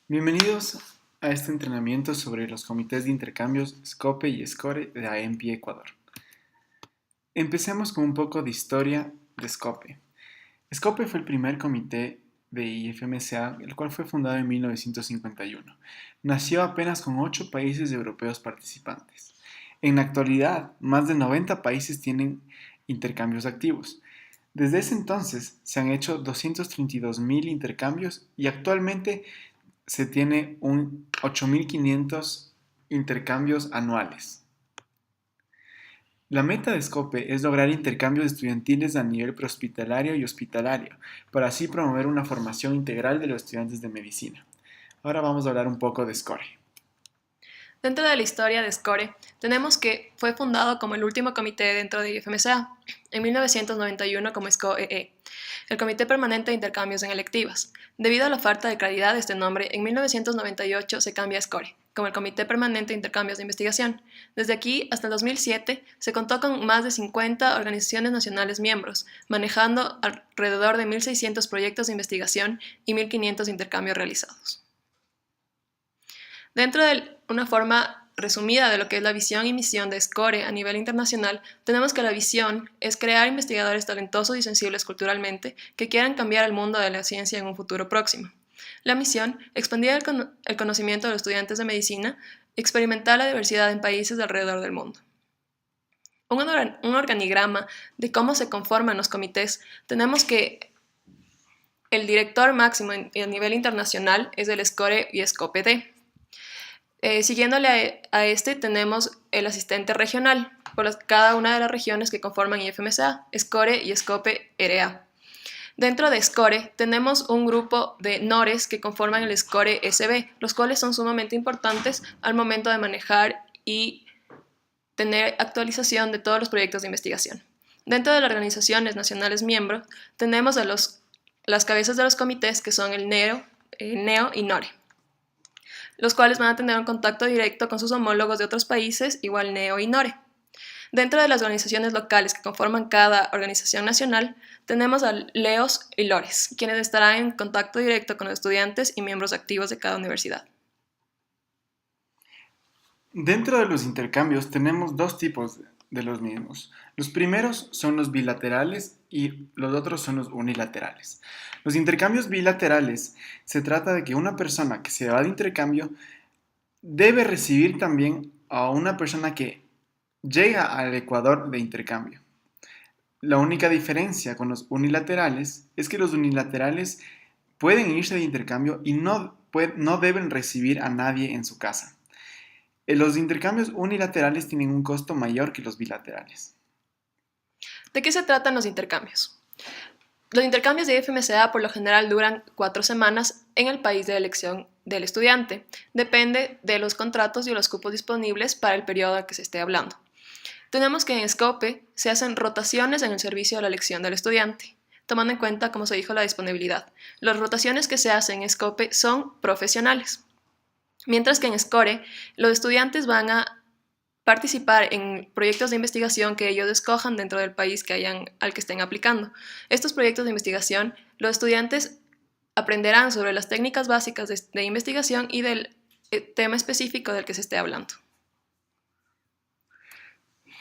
Bienvenidos a este entrenamiento sobre los comités de intercambios SCOPE y SCORE de AEMPI Ecuador. Empecemos con un poco de historia de SCOPE. SCOPE fue el primer comité de IFMSA, el cual fue fundado en 1951. Nació apenas con 8 países europeos participantes. En la actualidad, más de 90 países tienen intercambios activos. Desde ese entonces se han hecho 232.000 intercambios y actualmente se tiene un 8.500 intercambios anuales. La meta de SCOPE es lograr intercambios estudiantiles a nivel prehospitalario y hospitalario, para así promover una formación integral de los estudiantes de medicina. Ahora vamos a hablar un poco de SCORE. Dentro de la historia de SCORE, tenemos que fue fundado como el último comité dentro de IFMSA, en 1991 como SCOE, el Comité Permanente de Intercambios en Electivas. Debido a la falta de claridad de este nombre, en 1998 se cambia a SCORE, como el Comité Permanente de Intercambios de Investigación. Desde aquí hasta el 2007 se contó con más de 50 organizaciones nacionales miembros, manejando alrededor de 1.600 proyectos de investigación y 1.500 intercambios realizados. Dentro de una forma resumida de lo que es la visión y misión de SCORE a nivel internacional, tenemos que la visión es crear investigadores talentosos y sensibles culturalmente que quieran cambiar el mundo de la ciencia en un futuro próximo. La misión, expandir el conocimiento de los estudiantes de medicina, experimentar la diversidad en países de alrededor del mundo. Un organigrama de cómo se conforman los comités, tenemos que el director máximo a nivel internacional es el SCORE y SCOPE-D. Siguiéndole a este tenemos el asistente regional por cada una de las regiones que conforman IFMSA, SCORE y SCOPE-RA. Dentro de SCORE tenemos un grupo de NORES que conforman el SCORE SB, los cuales son sumamente importantes al momento de manejar y tener actualización de todos los proyectos de investigación. Dentro de las organizaciones nacionales miembros tenemos a las cabezas de los comités que son el NEO y NORE, los cuales van a tener un contacto directo con sus homólogos de otros países, igual NEO y NORE. Dentro de las organizaciones locales que conforman cada organización nacional, tenemos a LEOS y LORES, quienes estarán en contacto directo con los estudiantes y miembros activos de cada universidad. Dentro de los intercambios tenemos dos tipos de los mismos. Los primeros son los bilaterales y los otros son los unilaterales. Los intercambios bilaterales se trata de que una persona que se va de intercambio debe recibir también a una persona que llega al Ecuador de intercambio. La única diferencia con los unilaterales es que los unilaterales pueden irse de intercambio y no deben recibir a nadie en su casa. Los intercambios unilaterales tienen un costo mayor que los bilaterales. ¿De qué se tratan los intercambios? Los intercambios de IFMSA por lo general duran 4 semanas en el país de elección del estudiante. Depende de los contratos y los cupos disponibles para el periodo al que se esté hablando. Tenemos que en SCOPE se hacen rotaciones en el servicio de la elección del estudiante, tomando en cuenta, como se dijo, la disponibilidad. Las rotaciones que se hacen en SCOPE son profesionales, mientras que en SCORE los estudiantes van a participar en proyectos de investigación que ellos escojan dentro del país al que estén aplicando. Estos proyectos de investigación, los estudiantes aprenderán sobre las técnicas básicas de investigación y del tema específico del que se esté hablando.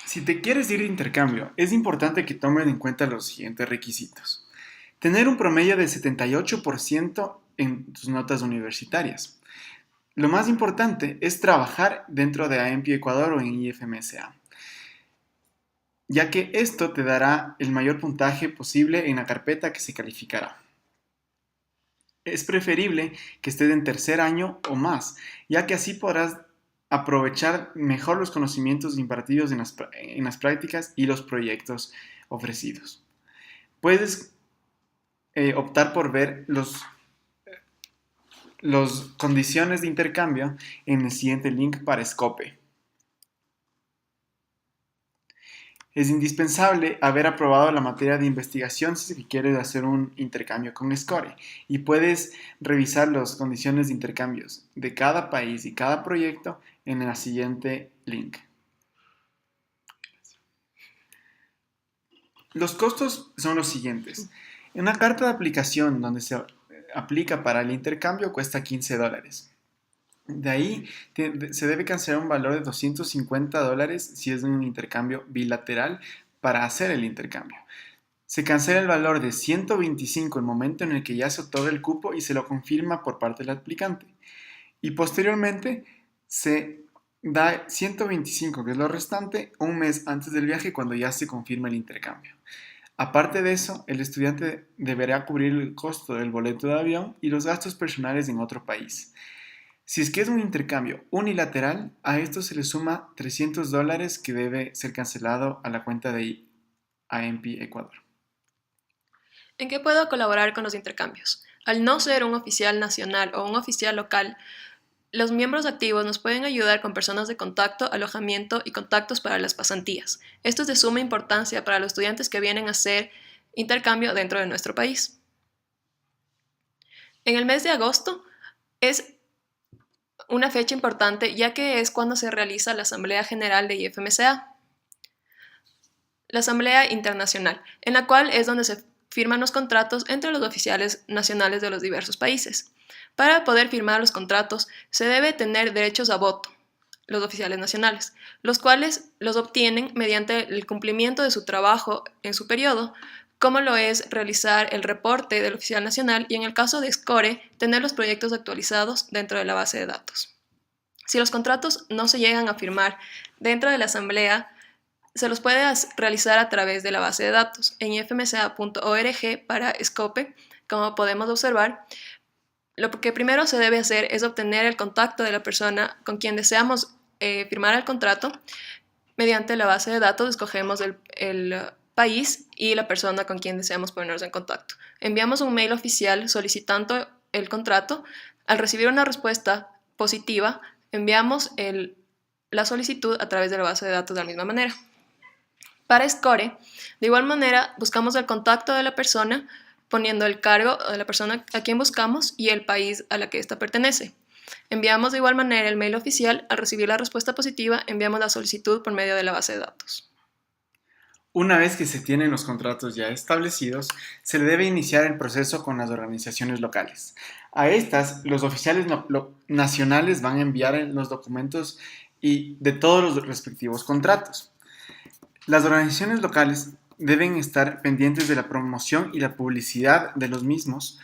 Si te quieres ir de intercambio, es importante que tomen en cuenta los siguientes requisitos. Tener un promedio del 78% en tus notas universitarias. Lo más importante es trabajar dentro de AEMPI Ecuador o en IFMSA, ya que esto te dará el mayor puntaje posible en la carpeta que se calificará. Es preferible que estés en tercer año o más, ya que así podrás aprovechar mejor los conocimientos impartidos en las prácticas y los proyectos ofrecidos. Puedes optar por ver las condiciones de intercambio en el siguiente link para SCOPE. Es indispensable haber aprobado la materia de investigación si quieres hacer un intercambio con SCORE y puedes revisar las condiciones de intercambios de cada país y cada proyecto en el siguiente link. Los costos son los siguientes. En una carta de aplicación donde se aplica para el intercambio cuesta $15. De ahí se debe cancelar un valor de $250 si es un intercambio bilateral para hacer el intercambio. Se cancela el valor de 125 el momento en el que ya se otorga el cupo y se lo confirma por parte del aplicante. Y posteriormente se da 125, que es lo restante, un mes antes del viaje cuando ya se confirma el intercambio. Aparte de eso, el estudiante deberá cubrir el costo del boleto de avión y los gastos personales en otro país. Si es que es un intercambio unilateral, a esto se le suma $300 que debe ser cancelado a la cuenta de AMP Ecuador. ¿En qué puedo colaborar con los intercambios? Al no ser un oficial nacional o un oficial local, los miembros activos nos pueden ayudar con personas de contacto, alojamiento y contactos para las pasantías. Esto es de suma importancia para los estudiantes que vienen a hacer intercambio dentro de nuestro país. En el mes de agosto es una fecha importante ya que es cuando se realiza la Asamblea General de IFMSA, la Asamblea Internacional, en la cual es donde se firman los contratos entre los oficiales nacionales de los diversos países. Para poder firmar los contratos se debe tener derechos a voto, los oficiales nacionales, los cuales los obtienen mediante el cumplimiento de su trabajo en su periodo, como lo es realizar el reporte del oficial nacional y en el caso de SCORE, tener los proyectos actualizados dentro de la base de datos. Si los contratos no se llegan a firmar dentro de la asamblea, se los puede realizar a través de la base de datos en ifmsa.org para SCOPE. Como podemos observar, lo que primero se debe hacer es obtener el contacto de la persona con quien deseamos firmar el contrato. Mediante la base de datos escogemos el país y la persona con quien deseamos ponernos en contacto. Enviamos un mail oficial solicitando el contrato. Al recibir una respuesta positiva, enviamos la solicitud a través de la base de datos de la misma manera. Para SCORE, de igual manera, buscamos el contacto de la persona poniendo el cargo de la persona a quien buscamos y el país a la que ésta pertenece. Enviamos de igual manera el mail oficial. Al recibir la respuesta positiva, enviamos la solicitud por medio de la base de datos. Una vez que se tienen los contratos ya establecidos, se le debe iniciar el proceso con las organizaciones locales. A estas, los oficiales nacionales van a enviar los documentos de todos los respectivos contratos. Las organizaciones locales deben estar pendientes de la promoción y la publicidad de los mismos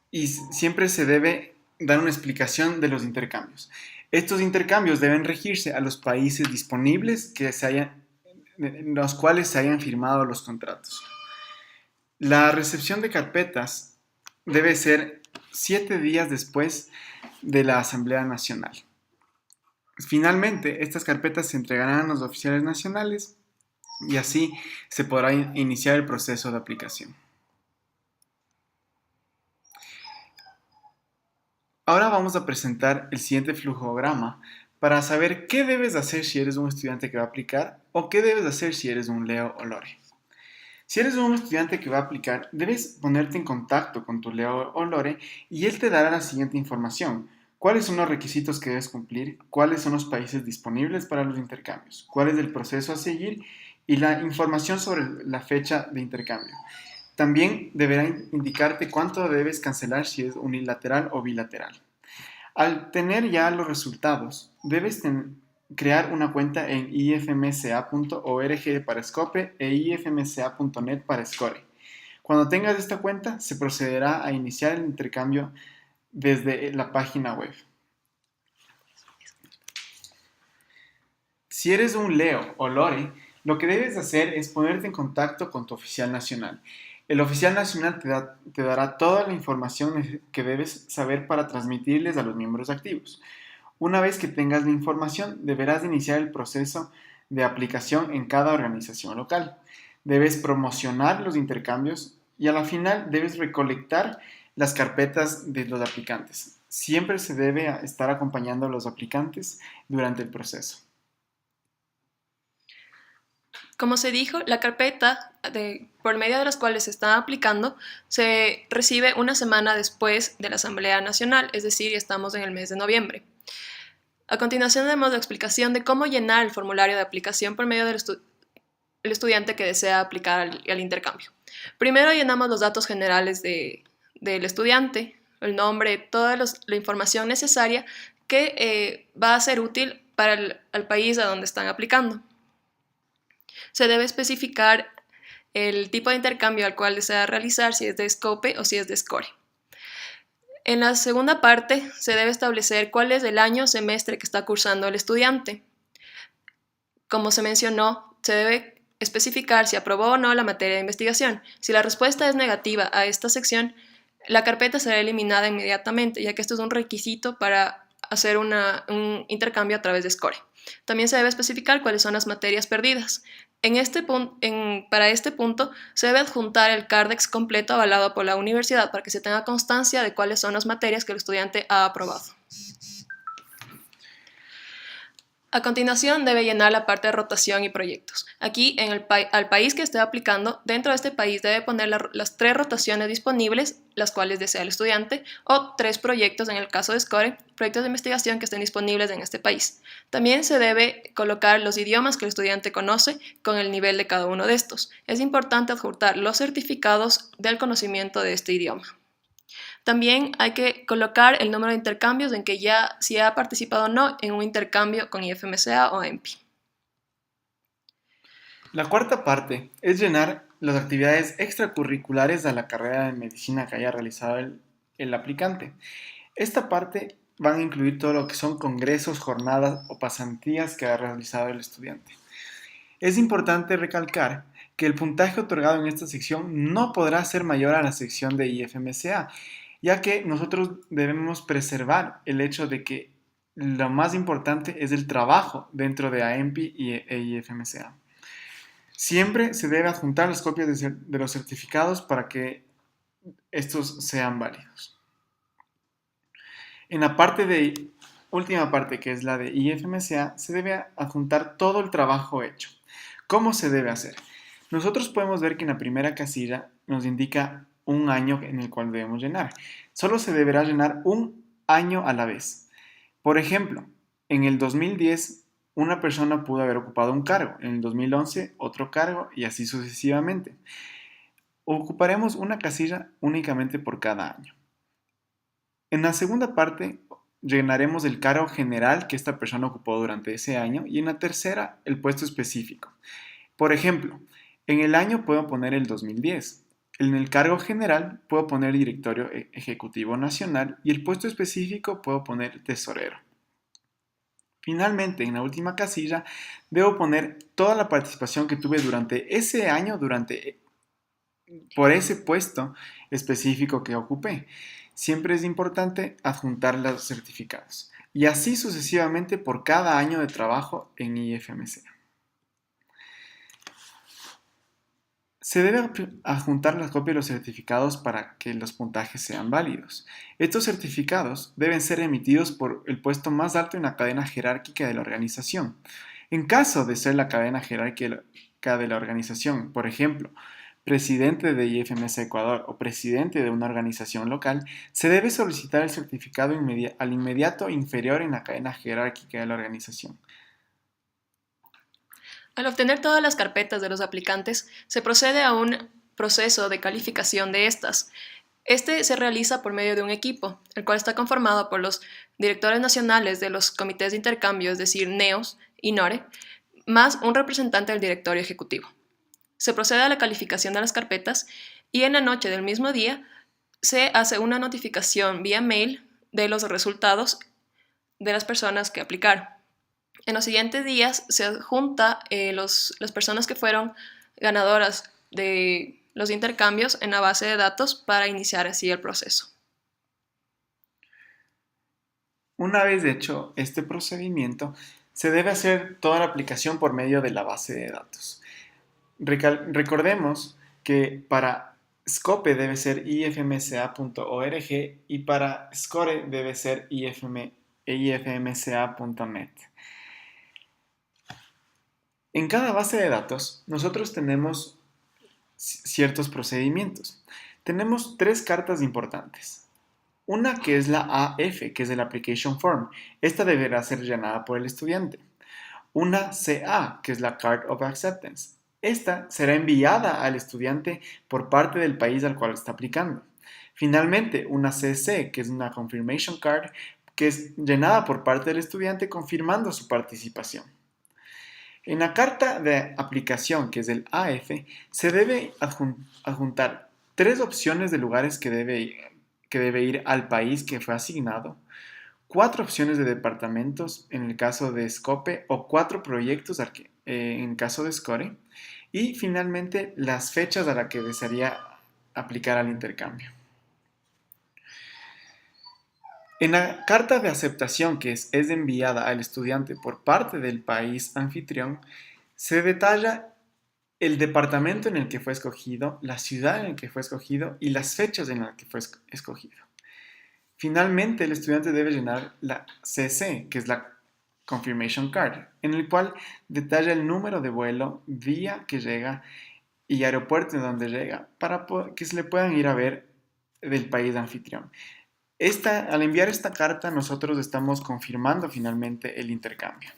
y siempre se debe dar una explicación de los intercambios. Estos intercambios deben regirse a los países disponibles en los cuales se hayan firmado los contratos. La recepción de carpetas debe ser 7 días después de la Asamblea Nacional. Finalmente, estas carpetas se entregarán a los oficiales nacionales y así se podrá iniciar el proceso de aplicación. Ahora vamos a presentar el siguiente flujograma para saber qué debes hacer si eres un estudiante que va a aplicar o qué debes hacer si eres un Leo o Lore. Si eres un estudiante que va a aplicar, debes ponerte en contacto con tu Leo o Lore y él te dará la siguiente información. ¿Cuáles son los requisitos que debes cumplir? ¿Cuáles son los países disponibles para los intercambios? ¿Cuál es el proceso a seguir? Y la información sobre la fecha de intercambio. También deberá indicarte cuánto debes cancelar si es unilateral o bilateral. Al tener ya los resultados, debes crear una cuenta en ifmsa.org para SCOPE e ifmsa.net para SCORE. Cuando tengas esta cuenta, se procederá a iniciar el intercambio desde la página web. Si eres un Leo o Lore, lo que debes hacer es ponerte en contacto con tu oficial nacional. El oficial nacional te dará toda la información que debes saber para transmitirles a los miembros activos. Una vez que tengas la información, deberás iniciar el proceso de aplicación en cada organización local. Debes promocionar los intercambios y a la final debes recolectar las carpetas de los aplicantes. Siempre se debe estar acompañando a los aplicantes durante el proceso. Como se dijo, la carpeta por medio de las cuales se está aplicando se recibe una semana después de la Asamblea Nacional, es decir, estamos en el mes de noviembre. A continuación tenemos la explicación de cómo llenar el formulario de aplicación por medio del estudiante que desea aplicar al intercambio. Primero llenamos los datos generales de del estudiante, el nombre, toda la información necesaria que va a ser útil para el país a donde están aplicando. Se debe especificar el tipo de intercambio al cual desea realizar, si es de SCOPE o si es de SCORE. En la segunda parte se debe establecer cuál es el año o semestre que está cursando el estudiante. Como se mencionó, se debe especificar si aprobó o no la materia de investigación. Si la respuesta es negativa a esta sección, la carpeta será eliminada inmediatamente, ya que esto es un requisito para hacer un intercambio a través de SCORE. También se debe especificar cuáles son las materias perdidas. Para este punto, se debe adjuntar el CARDEX completo avalado por la universidad para que se tenga constancia de cuáles son las materias que el estudiante ha aprobado. A continuación, debe llenar la parte de rotación y proyectos. Aquí, al país que esté aplicando, dentro de este país debe poner las 3 rotaciones disponibles, las cuales desea el estudiante, o 3 proyectos en el caso de SCORE, proyectos de investigación que estén disponibles en este país. También se debe colocar los idiomas que el estudiante conoce con el nivel de cada uno de estos. Es importante adjuntar los certificados del conocimiento de este idioma. También hay que colocar el número de intercambios en que si ha participado o no en un intercambio con IFMSA o EMPI. La cuarta parte es llenar las actividades extracurriculares de la carrera de medicina que haya realizado el aplicante. Esta parte van a incluir todo lo que son congresos, jornadas o pasantías que ha realizado el estudiante. Es importante recalcar que el puntaje otorgado en esta sección no podrá ser mayor a la sección de IFMSA, ya que nosotros debemos preservar el hecho de que lo más importante es el trabajo dentro de AEMPI e IFMSA. Siempre se debe adjuntar las copias de los certificados para que estos sean válidos. En la última parte, que es la de IFMSA, se debe adjuntar todo el trabajo hecho. ¿Cómo se debe hacer? Nosotros podemos ver que en la primera casilla nos indica un año en el cual debemos llenar. Solo se deberá llenar un año a la vez. Por ejemplo, en el 2010 una persona pudo haber ocupado un cargo, en el 2011 otro cargo y así sucesivamente. Ocuparemos una casilla únicamente por cada año. En la segunda parte llenaremos el cargo general que esta persona ocupó durante ese año y en la tercera el puesto específico. Por ejemplo, en el año puedo poner el 2010. En el cargo general puedo poner directorio ejecutivo nacional y el puesto específico puedo poner tesorero. Finalmente, en la última casilla, debo poner toda la participación que tuve durante ese año, por ese puesto específico que ocupé. Siempre es importante adjuntar los certificados. Y así sucesivamente por cada año de trabajo en IFMSA. Se debe adjuntar las copias de los certificados para que los puntajes sean válidos. Estos certificados deben ser emitidos por el puesto más alto en la cadena jerárquica de la organización. En caso de ser la cadena jerárquica de la organización, por ejemplo, presidente de IFMSA Ecuador o presidente de una organización local, se debe solicitar el certificado al inmediato inferior en la cadena jerárquica de la organización. Al obtener todas las carpetas de los aplicantes, se procede a un proceso de calificación de estas. Este se realiza por medio de un equipo, el cual está conformado por los directores nacionales de los comités de intercambio, es decir, NEOS y NORE, más un representante del directorio ejecutivo. Se procede a la calificación de las carpetas y en la noche del mismo día se hace una notificación vía mail de los resultados de las personas que aplicaron. En los siguientes días se adjunta las personas que fueron ganadoras de los intercambios en la base de datos para iniciar así el proceso. Una vez hecho este procedimiento, se debe hacer toda la aplicación por medio de la base de datos. Recordemos que para SCOPE debe ser ifmsa.org y para SCORE debe ser ifmsa.net. En cada base de datos, nosotros tenemos ciertos procedimientos. Tenemos 3 cartas importantes. Una que es la AF, que es el Application Form. Esta deberá ser llenada por el estudiante. Una CA, que es la Card of Acceptance. Esta será enviada al estudiante por parte del país al cual está aplicando. Finalmente, una CC, que es una Confirmation Card, que es llenada por parte del estudiante confirmando su participación. En la carta de aplicación, que es el AF, se debe adjuntar 3 opciones de lugares que debe ir al país que fue asignado, 4 opciones de departamentos en el caso de SCOPE o 4 proyectos en caso de SCORE, y finalmente las fechas a las que desearía aplicar al intercambio. En la carta de aceptación que es enviada al estudiante por parte del país anfitrión, se detalla el departamento en el que fue escogido, la ciudad en la que fue escogido y las fechas en las que fue escogido. Finalmente, el estudiante debe llenar la CC, que es la Confirmation Card, en el cual detalla el número de vuelo, día que llega y aeropuerto en donde llega, para que se le puedan ir a ver del país anfitrión. Al enviar esta carta, nosotros estamos confirmando finalmente el intercambio.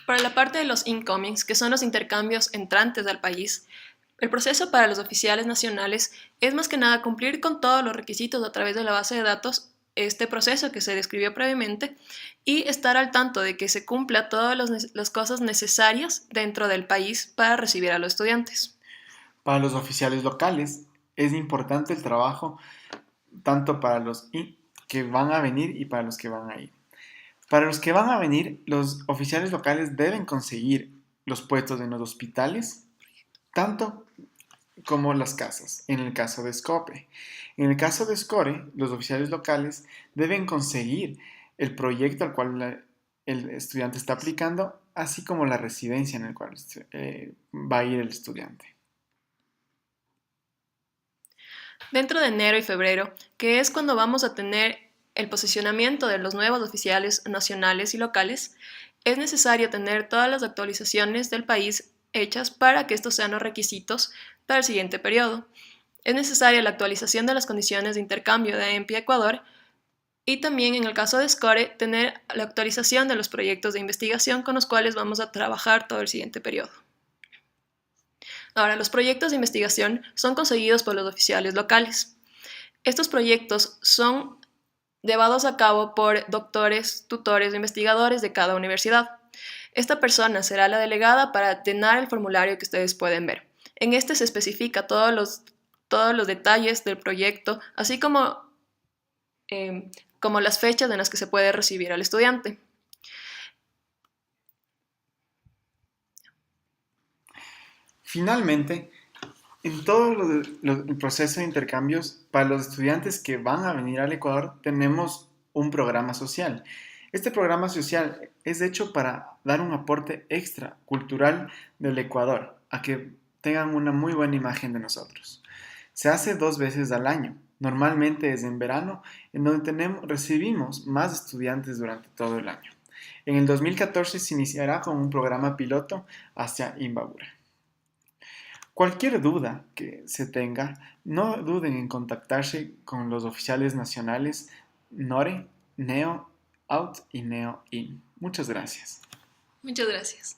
Para la parte de los incomings, que son los intercambios entrantes al país, el proceso para los oficiales nacionales es más que nada cumplir con todos los requisitos a través de la base de datos, este proceso que se describió previamente, y estar al tanto de que se cumpla todas las cosas necesarias dentro del país para recibir a los estudiantes. Para los oficiales locales es importante el trabajo tanto para los que van a venir y para los que van a ir. Para los que van a venir, los oficiales locales deben conseguir los puestos en los hospitales, tanto como las casas, en el caso de SCOPE. En el caso de SCORE, los oficiales locales deben conseguir el proyecto al cual el estudiante está aplicando, así como la residencia en la cual va a ir el estudiante. Dentro de enero y febrero, que es cuando vamos a tener el posicionamiento de los nuevos oficiales nacionales y locales, es necesario tener todas las actualizaciones del país hechas para que estos sean los requisitos para el siguiente periodo. Es necesaria la actualización de las condiciones de intercambio de EMPI-Ecuador y también, en el caso de SCORE, tener la actualización de los proyectos de investigación con los cuales vamos a trabajar todo el siguiente periodo. Ahora, los proyectos de investigación son conseguidos por los oficiales locales. Estos proyectos son llevados a cabo por doctores, tutores o investigadores de cada universidad. Esta persona será la delegada para llenar el formulario que ustedes pueden ver. En este se especifica todos los detalles del proyecto, así como las fechas en las que se puede recibir al estudiante. Finalmente, en todo el proceso de intercambios, para los estudiantes que van a venir al Ecuador, tenemos un programa social. Este programa social es hecho para dar un aporte extra cultural del Ecuador, a que tengan una muy buena imagen de nosotros. Se hace 2 veces al año. Normalmente es en verano, en donde recibimos más estudiantes durante todo el año. En el 2014 se iniciará con un programa piloto hacia Imbabura. Cualquier duda que se tenga, no duden en contactarse con los oficiales nacionales NORE, NEO, OUT y NEO IN. Muchas gracias. Muchas gracias.